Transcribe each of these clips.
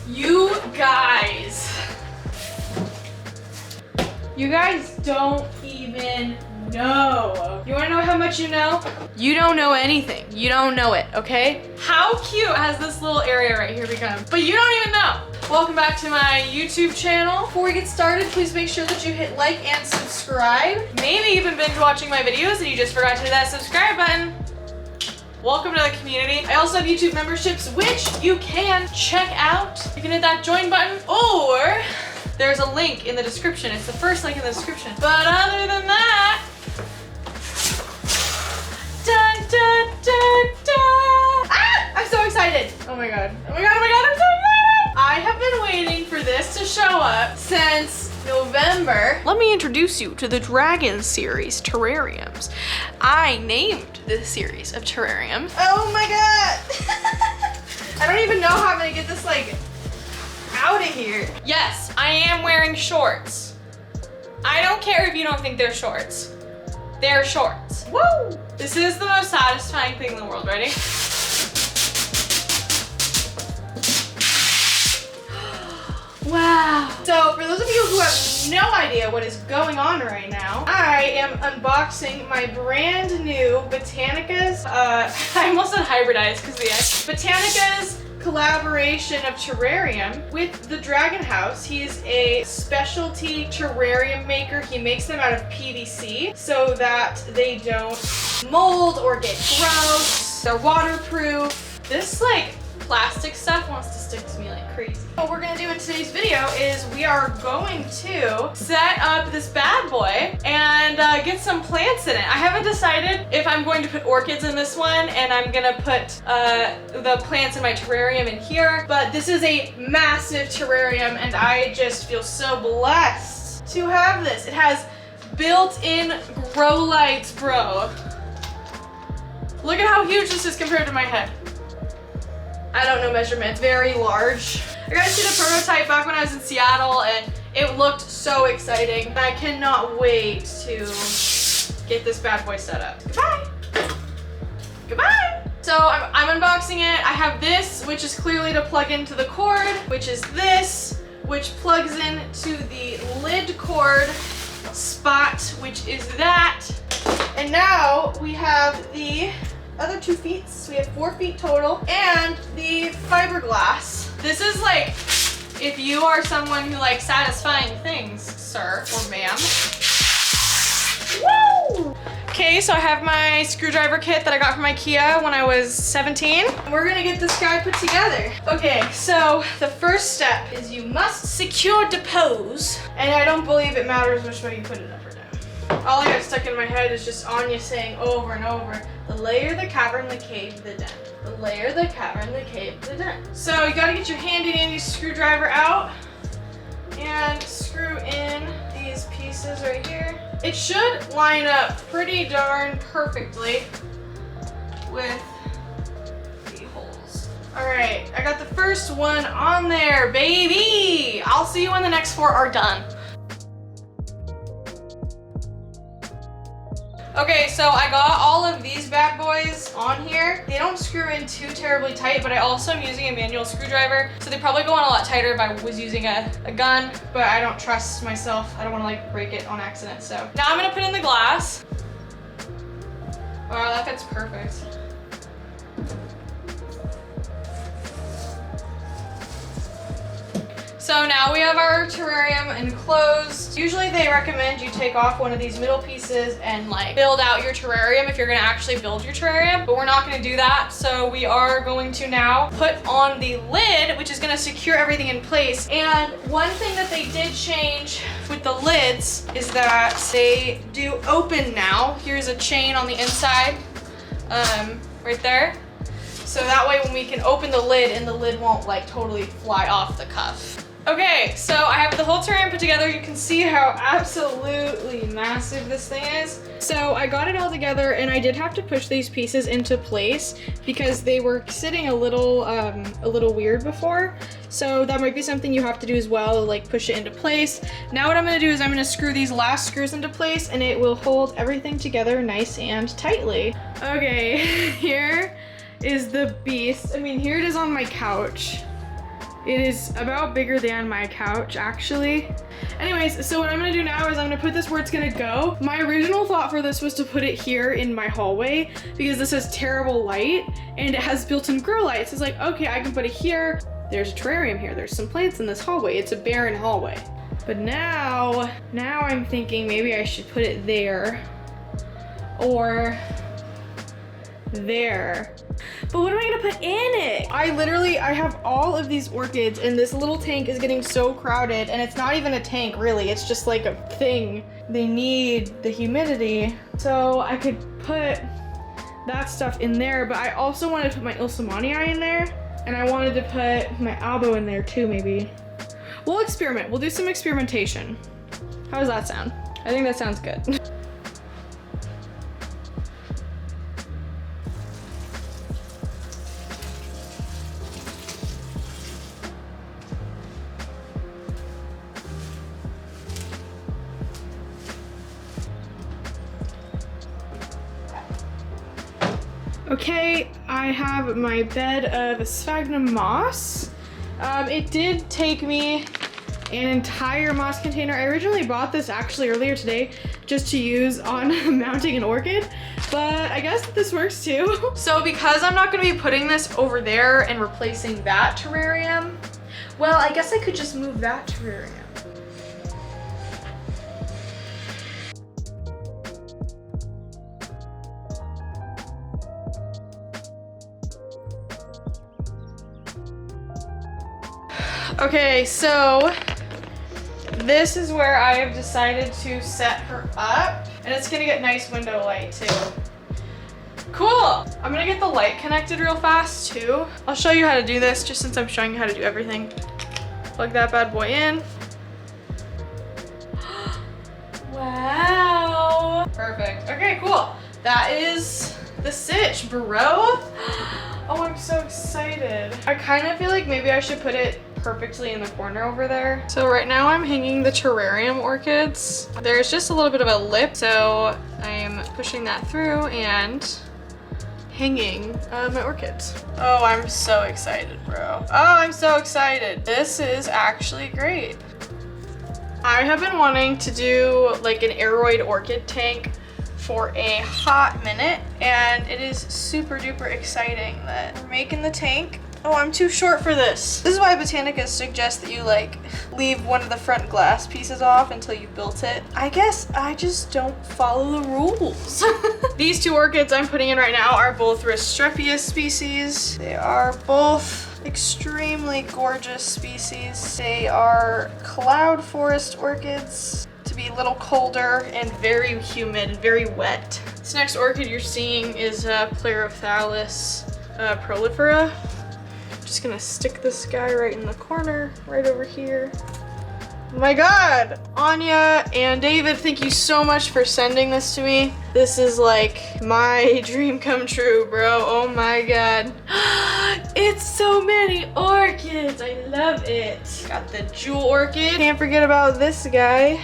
You guys don't even know. You wanna know how much you know? You don't know anything. You don't know it, okay? How cute has this little area right here become? But you don't even know. Welcome back to my YouTube channel. Before we get started, please make sure that you hit like and subscribe. Maybe you've been binge watching my videos and you just forgot to hit that subscribe button. Welcome to the community. I also have YouTube memberships, which you can check out. You can hit that join button, or there's a link in the description. It's the first link in the description. But other than that, dun, dun, dun, dun. Ah! I'm so excited. Oh my god. Oh my god, oh my god, I'm so excited. I have been waiting for this to show up since November. Let me introduce you to the Dragon series terrariums. I named this series of terrarium. Oh my god. I don't even know how I'm gonna get this like out of here. Yes, I am wearing shorts. I don't care if you don't think they're shorts. They're shorts. Woo! This is the most satisfying thing in the world. Ready? Wow. So for those of you who have no idea what is going on right now, I am unboxing my brand new Botanicaz, I almost said hybridized because the S. Botanicaz collaboration of terrarium with the Dragon House. He's a specialty terrarium maker. He makes them out of PVC so that they don't mold or get gross. They're waterproof. This like plastic stuff wants to stick to me like crazy. What we're gonna do in today's video is we are going to set up this bad boy and get some plants in it. I haven't decided if I'm going to put orchids in this one and I'm gonna put the plants in my terrarium in here, but this is a massive terrarium and I just feel so blessed to have this. It has built-in grow lights, bro. Look at how huge this is compared to my head. I don't know measurements, very large. I got to see the prototype back when I was in Seattle and it looked so exciting. I cannot wait to get this bad boy set up. Goodbye. Goodbye. So I'm unboxing it. I have this, which is clearly to plug into the cord, which is this, which plugs into the lid cord spot, which is that. And now we have the other 2 feet, so we have 4 feet total, and the fiberglass. This is like, if you are someone who likes satisfying things, sir or ma'am. Woo! Okay, so I have my screwdriver kit that I got from IKEA when I was 17. We're gonna get this guy put together. Okay, so the first step is you must secure the pose, and I don't believe it matters which way you put it up or down. All I got stuck in my head is just Anya saying over and over, the layer, the cavern, the cave, the den. The layer, the cavern, the cave, the den. So you gotta get your handy dandy screwdriver out and screw in these pieces right here. It should line up pretty darn perfectly with the holes. All right, I got the first one on there, baby. I'll see you when the next 4 are done. Okay, so I got all of these bad boys on here. They don't screw in too terribly tight, but I also am using a manual screwdriver, so they probably go on a lot tighter if I was using a gun, but I don't trust myself. I don't want to like break it on accident, so. Now I'm gonna put in the glass. Wow, that fits perfect. So now we have our terrarium enclosed. Usually they recommend you take off one of these middle pieces and like build out your terrarium if you're gonna actually build your terrarium, but we're not gonna do that. So we are going to now put on the lid, which is gonna secure everything in place. And one thing that they did change with the lids is that they do open now. Here's a chain on the inside, right there. So that way when we can open the lid and the lid won't like totally fly off the cuff. Okay, so I have the whole terrarium put together. You can see how absolutely massive this thing is. So I got it all together and I did have to push these pieces into place because they were sitting a little weird before. So that might be something you have to do as well, like push it into place. Now what I'm gonna do is I'm gonna screw these last screws into place and it will hold everything together nice and tightly. Okay, here is the beast. I mean, here it is on my couch. It is about bigger than my couch, actually. Anyways, so what I'm gonna do now is I'm gonna put this where it's gonna go. My original thought for this was to put it here in my hallway because this has terrible light and it has built-in grow lights. It's like, okay, I can put it here. There's a terrarium here. There's some plants in this hallway. It's a barren hallway. But now I'm thinking maybe I should put it there or there. But what am I gonna put in it? I have all of these orchids and this little tank is getting so crowded, and it's not even a tank really, it's just like a thing. They need the humidity. So I could put that stuff in there, but I also wanted to put my Ilsamanii in there, and I wanted to put my albo in there too, maybe. We'll experiment, we'll do some experimentation. How does that sound? I think that sounds good. Okay, I have my bed of Sphagnum Moss. It did take me an entire moss container. I originally bought this actually earlier today just to use on mounting an orchid, but I guess this works too. So because I'm not gonna be putting this over there and replacing that terrarium, well, I guess I could just move that terrarium. Okay, so this is where I have decided to set her up, and it's gonna get nice window light too. Cool! I'm gonna get the light connected real fast too. I'll show you how to do this just since I'm showing you how to do everything. Plug that bad boy in. Wow! Perfect. Okay, cool. That is the sitch, bro. Oh, I'm so excited. I kind of feel like maybe I should put it perfectly in the corner over there. So right now I'm hanging the terrarium orchids. There's just a little bit of a lip, so I'm pushing that through and hanging my orchids. Oh, I'm so excited, bro. Oh, I'm so excited. This is actually great. I have been wanting to do like an aroid orchid tank for a hot minute, and it is super duper exciting that we're making the tank. Oh, I'm too short for this. This is why Botanicaz suggests that you like leave one of the front glass pieces off until you built it. I guess I just don't follow the rules. These two orchids I'm putting in right now are both Restrepius species. They are both extremely gorgeous species. They are cloud forest orchids, to be a little colder and very humid and very wet. This next orchid you're seeing is Plerophthalus prolifera. Just gonna stick this guy right in the corner, right over here. Oh my God, Anya and David, thank you so much for sending this to me. This is like my dream come true, bro. Oh my God. It's so many orchids, I love it. Got the jewel orchid. Can't forget about this guy.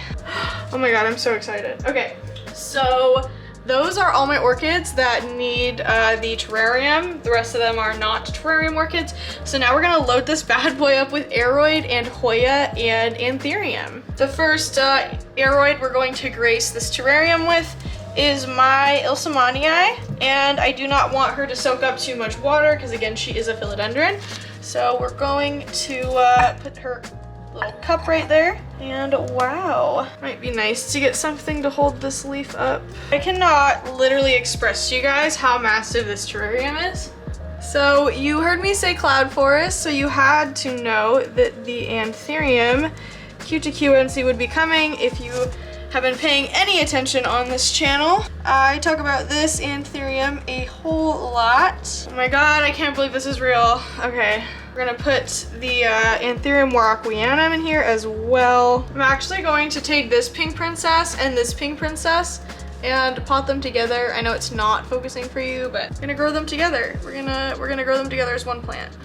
Oh my God, I'm so excited. Okay, so those are all my orchids that need the terrarium. The rest of them are not terrarium orchids. So now we're gonna load this bad boy up with aroid and Hoya and anthurium. The first aroid we're going to grace this terrarium with is my Ilsamanii, and I do not want her to soak up too much water because again, she is a philodendron. So we're going to put her little cup right there, and wow, might be nice to get something to hold this leaf up. I cannot literally express to you guys how massive this terrarium is. So you heard me say cloud forest, so you had to know that the anthurium Q2QNC would be coming if you have been paying any attention on this channel. I talk about this anthurium a whole lot. Oh my God, I can't believe this is real. Okay. We're gonna put the anthurium warocquianum in here as well. I'm actually going to take this pink princess and this pink princess and pot them together. I know it's not focusing for you, but I'm gonna grow them together. We're gonna grow them together as one plant.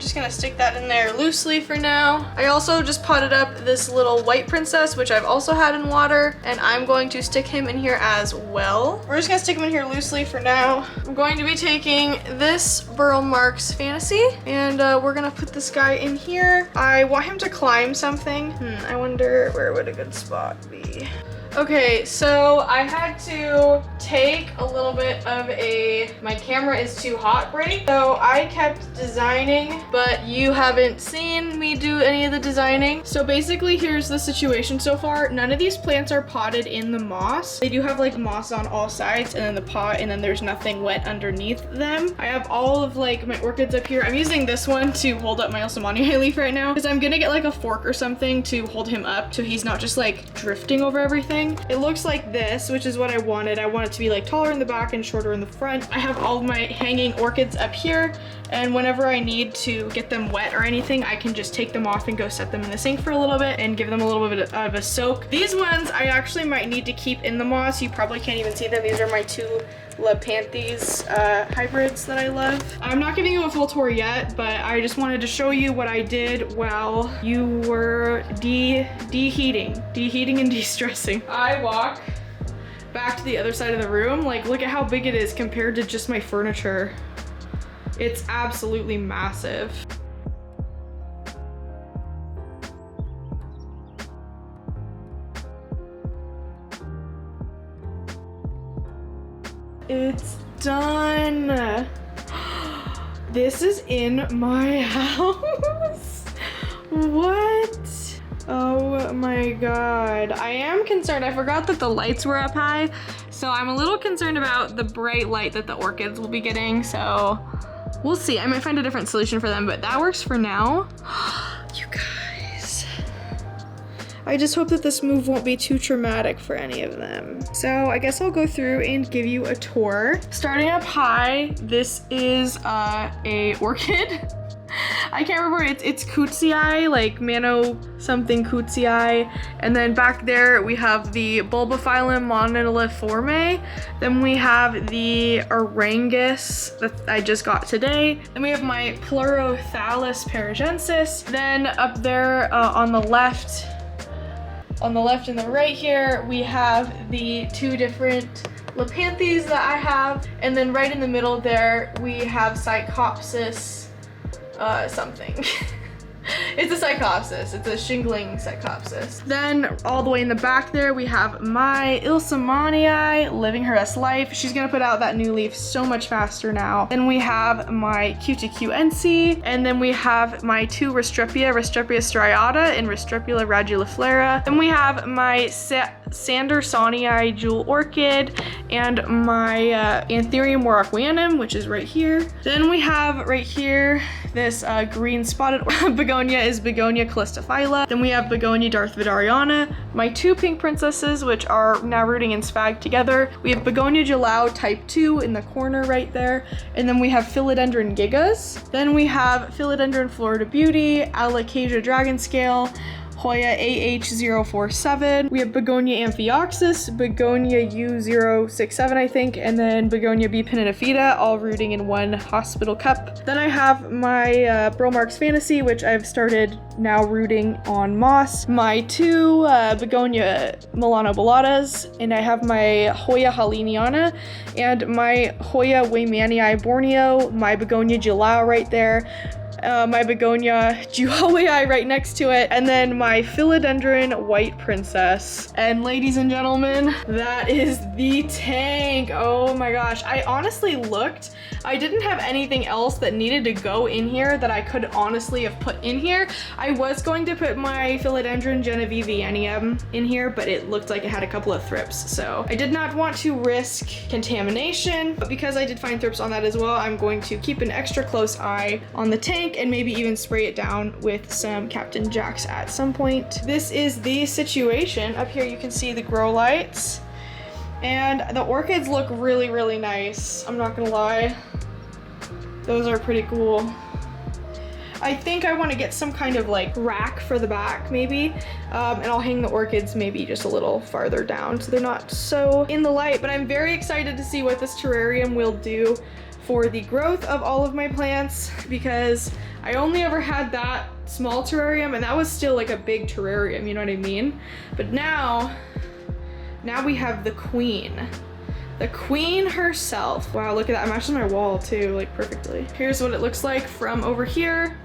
Just gonna stick that in there loosely for now. I also just potted up this little white princess, which I've also had in water, and I'm going to stick him in here as well. We're just gonna stick him in here loosely for now. I'm going to be taking this Burl Marks Fantasy, and we're gonna put this guy in here. I want him to climb something. I wonder where would a good spot be. Okay, so I had to take a little bit of my camera is too hot break. So I kept designing, but you haven't seen me do any of the designing. So basically here's the situation so far. None of these plants are potted in the moss. They do have like moss on all sides and then the pot, and then there's nothing wet underneath them. I have all of like my orchids up here. I'm using this one to hold up my Alsamania leaf right now because I'm gonna get like a fork or something to hold him up so he's not just like drifting over everything. It looks like this, which is what I wanted. I want it to be like taller in the back and shorter in the front. I have all of my hanging orchids up here, and whenever I need to get them wet or anything, I can just take them off and go set them in the sink for a little bit and give them a little bit of a soak. These ones I actually might need to keep in the moss. You probably can't even see them. These are my two Lapanthes hybrids that I love. I'm not giving you a full tour yet, but I just wanted to show you what I did while you were deheating and de-stressing. I walk back to the other side of the room. Like, look at how big it is compared to just my furniture. It's absolutely massive. It's done. This is in my house. What? Oh my God. I am concerned. I forgot that the lights were up high. So I'm a little concerned about the bright light that the orchids will be getting. So we'll see. I might find a different solution for them, but that works for now. You guys. I just hope that this move won't be too traumatic for any of them. So I guess I'll go through and give you a tour. Starting up high, this is a orchid. I can't remember, it's Cootsii, like Mano something Cootsii. And then back there we have the Bulbophyllum moniliforme. Then we have the Arangus that I just got today. Then we have my Pleurothallus paragensis. Then up there on the left and the right here, we have the two different Lapanthes that I have. And then right in the middle there, we have Psychopsis something. It's a Psychopsis. It's a shingling Psychopsis. Then all the way in the back there, we have my Ilsamanii living her best life. She's gonna put out that new leaf so much faster now. Then we have my Q2QNC, and then we have my two Restrepia striata and Restrepula raduliflora. Then we have my Sandersonii jewel orchid and my Anthurium warocqueanum, which is right here. Then we have right here this green spotted begonia is Begonia calistophylla. Then we have Begonia darthvadariana, my two pink princesses, which are now rooting in sphagnum together. We have Begonia Jalau type 2 in the corner right there. And then we have Philodendron gigas. Then we have Philodendron Florida Beauty, Alocasia dragonscale, Hoya AH047. We have Begonia amphioxus, Begonia U067, I think, and then Begonia B pinnatifida, all rooting in one hospital cup. Then I have my Burl Marks Fantasy, which I've started now rooting on moss. My two Begonia Milanobellatas, and I have my Hoya Haliniana and my Hoya Waymanii Borneo, my Begonia Jalau right there. My Begonia Juhawii right next to it, and then my Philodendron White Princess. And ladies and gentlemen, that is the tank. Oh my gosh, I honestly looked. I didn't have anything else that needed to go in here that I could honestly have put in here. I was going to put my Philodendron Genevieve in here, but it looked like it had a couple of thrips, so I did not want to risk contamination. But because I did find thrips on that as well, I'm going to keep an extra close eye on the tank and maybe even spray it down with some Captain Jacks at some point. This is the situation. Up here you can see the grow lights, and the orchids look really, really nice. I'm not gonna lie. Those are pretty cool. I think I want to get some kind of like rack for the back maybe, and I'll hang the orchids maybe just a little farther down so they're not so in the light. But I'm very excited to see what this terrarium will do for the growth of all of my plants because I only ever had that small terrarium and that was still like a big terrarium, you know what I mean? But now we have the queen. The queen herself. Wow, look at that. I'm actually on my wall too, like perfectly. Here's what it looks like from over here.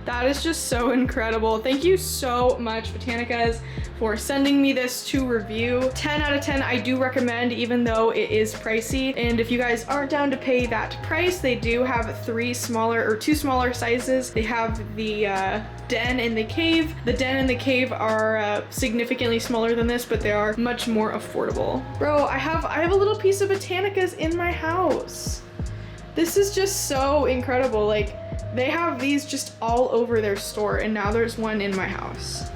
That is just so incredible. Thank you so much, Botanicaz, for sending me this to review. 10 out of 10, I do recommend, even though it is pricey. And if you guys aren't down to pay that price, they do have two smaller sizes. They have the den and the cave. The den and the cave are significantly smaller than this, but they are much more affordable. Bro, I have a little piece of Botanicaz in my house. This is just so incredible. Like, they have these just all over their store, and now there's one in my house.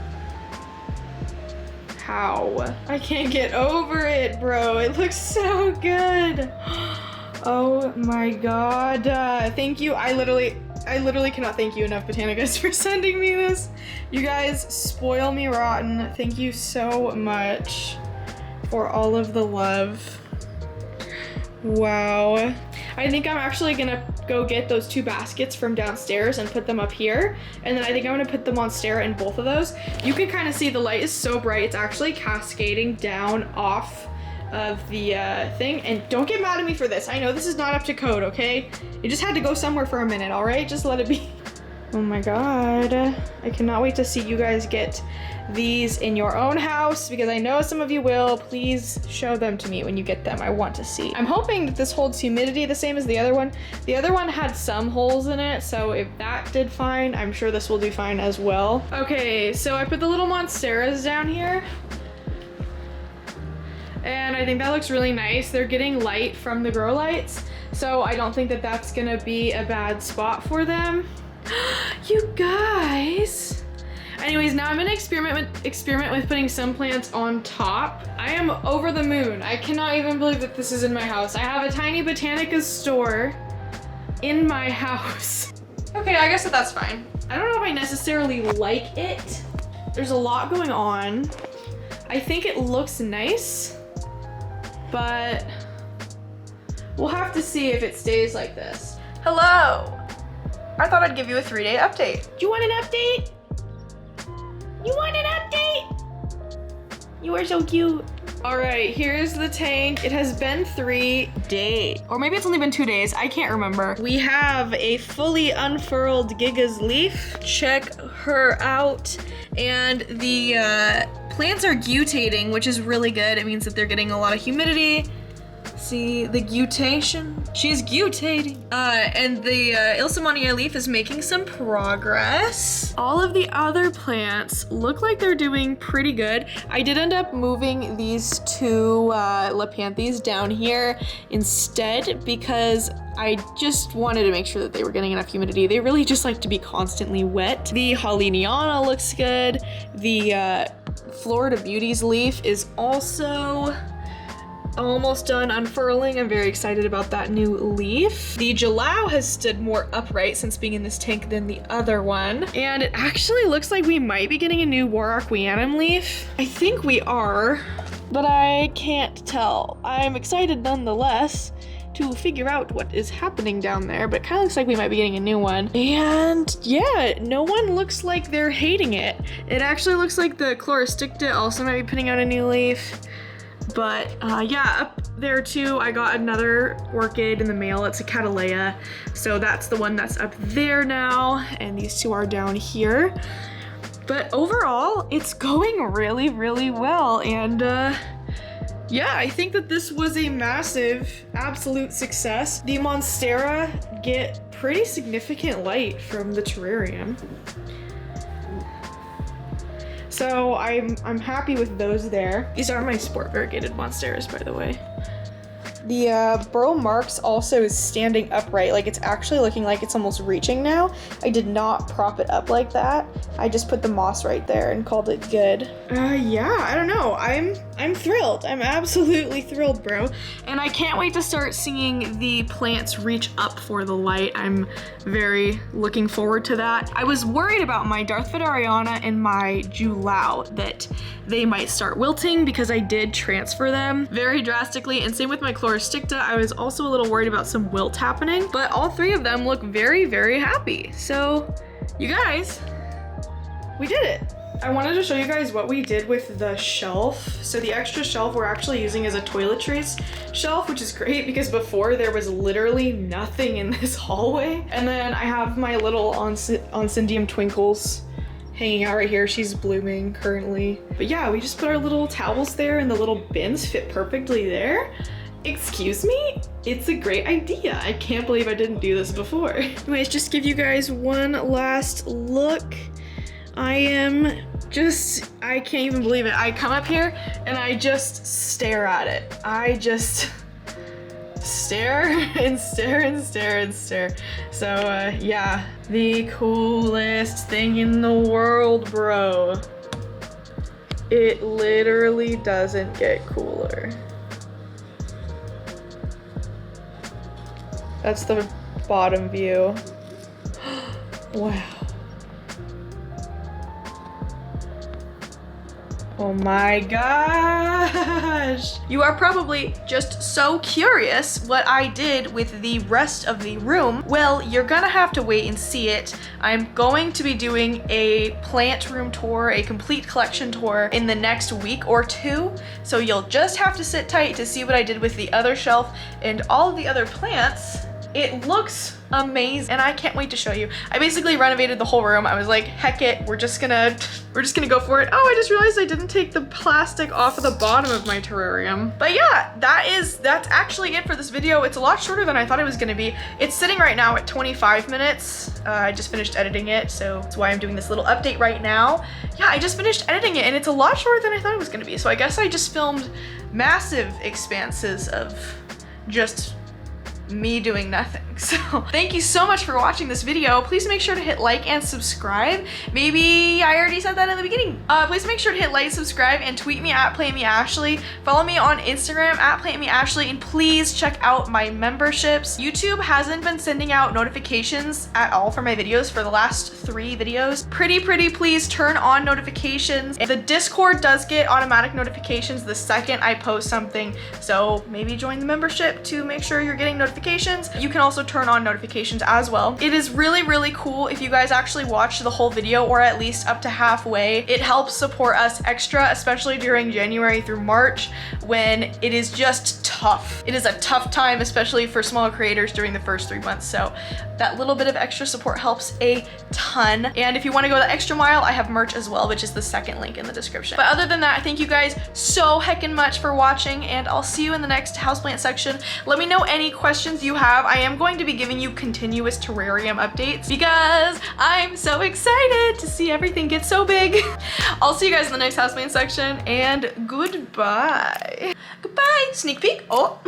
How? I can't get over it, bro. It looks so good. Oh my god. Thank you. I literally cannot thank you enough, Botanicaz, for sending me this. You guys spoil me rotten. Thank you so much for all of the love. Wow. I think I'm actually gonna go get those 2 baskets from downstairs and put them up here. And then I think I'm gonna put the monstera in both of those. You can kind of see the light is so bright. It's actually cascading down off of the thing. And don't get mad at me for this. I know this is not up to code, okay? It just had to go somewhere for a minute, all right? Just let it be. Oh my god. I cannot wait to see you guys get these in your own house because I know some of you will. Please show them to me when you get them. I want to see. I'm hoping that this holds humidity the same as the other one. The other one had some holes in it, so if that did fine, I'm sure this will do fine as well. Okay, so I put the little monsteras down here. And I think that looks really nice. They're getting light from the grow lights, so I don't think that that's gonna be a bad spot for them. You guys. Anyways, now I'm gonna experiment with putting some plants on top. I am over the moon. I cannot even believe that this is in my house. I have a tiny Botanicaz store in my house. Okay, I guess that's fine. I don't know if I necessarily like it. There's a lot going on. I think it looks nice, but we'll have to see if it stays like this. Hello. I thought I'd give you a 3-day update. Do you want an update? You want an update? You are so cute. All right, here's the tank. It has been 3 days. Or maybe it's only been 2 days. I can't remember. We have a fully unfurled Giga's leaf. Check her out. And the plants are gutating, which is really good. It means that they're getting a lot of humidity. See the gutation? She's gutating. And the Ilsamania leaf is making some progress. All of the other plants look like they're doing pretty good. I did end up moving these 2 Lepanthes down here instead because I just wanted to make sure that they were getting enough humidity. They really just like to be constantly wet. The Holliniana looks good. The Florida Beauty's leaf is also almost done unfurling. I'm very excited about that new leaf. The Jalao has stood more upright since being in this tank than the other one. And it actually looks like we might be getting a new War Arquianum leaf. I think we are, but I can't tell. I'm excited nonetheless to figure out what is happening down there, but it kind of looks like we might be getting a new one. And yeah, no one looks like they're hating it. It actually looks like the Chloristicta also might be putting out a new leaf. But yeah, up there too, I got another orchid in the mail. It's a Cattleya. So that's the one that's up there now. And these 2 are down here. But overall, it's going really, really well. And yeah, I think that this was a massive, absolute success. The monstera get pretty significant light from the terrarium. So I'm happy with those there. These are my sport variegated monsteras, by the way. The burl marks also is standing upright. Like, it's actually looking like it's almost reaching now. I did not prop it up like that. I just put the moss right there and called it good. Yeah, I don't know. I'm thrilled. I'm absolutely thrilled, bro. And I can't wait to start seeing the plants reach up for the light. I'm very looking forward to that. I was worried about my Darth Vadariana and my Julao that they might start wilting because I did transfer them very drastically, and same with my Chloris sticta, I was also a little worried about some wilt happening, but all 3 of them look very, very happy. So you guys, we did it. I wanted to show you guys what we did with the shelf. So the extra shelf we're actually using as a toiletries shelf, which is great because before there was literally nothing in this hallway. And then I have my little Oncidium twinkles hanging out right here. She's blooming currently. But yeah, we just put our little towels there and the little bins fit perfectly there. Excuse me? It's a great idea. I can't believe I didn't do this before. Anyways, just give you guys one last look. I can't even believe it. I come up here and I just stare at it. I just stare and stare and stare and stare. So yeah, the coolest thing in the world, bro. It literally doesn't get cooler. That's the bottom view. Wow. Oh my gosh. You are probably just so curious what I did with the rest of the room. Well, you're gonna have to wait and see it. I'm going to be doing a plant room tour, a complete collection tour in the next week or 2. So you'll just have to sit tight to see what I did with the other shelf and all of the other plants. It looks amazing and I can't wait to show you. I basically renovated the whole room. I was like, heck it, we're just gonna go for it. Oh, I just realized I didn't take the plastic off of the bottom of my terrarium. But yeah, that's actually it for this video. It's a lot shorter than I thought it was gonna be. It's sitting right now at 25 minutes. I just finished editing it, so that's why I'm doing this little update right now. Yeah, I just finished editing it and it's a lot shorter than I thought it was gonna be. So I guess I just filmed massive expanses of just me doing nothing. So thank you so much for watching this video. Please make sure to hit like and subscribe. Maybe I already said that in the beginning. Please make sure to hit like, subscribe, and tweet me at PlantMeAshley. Follow me on Instagram at PlantMeAshley, and please check out my memberships. YouTube hasn't been sending out notifications at all for my videos for the last 3 videos. Pretty please turn on notifications. The Discord does get automatic notifications the second I post something, so maybe join the membership to make sure you're getting notifications. You can also turn on notifications as well. It is really cool if you guys actually watch the whole video, or at least up to halfway. It helps support us extra, especially during January through March when it is just tough. It is a tough time, especially for smaller creators during the first 3 months. So that little bit of extra support helps a ton. And if you want to go the extra mile, I have merch as well, which is the second link in the description. But other than that, thank you guys so heckin' much for watching, and I'll see you in the next houseplant section. Let me know any questions you have. I am going to be giving you continuous terrarium updates because I'm so excited to see everything get so big. I'll see you guys in the next houseplant section, and goodbye. Goodbye. Sneak peek. Oh.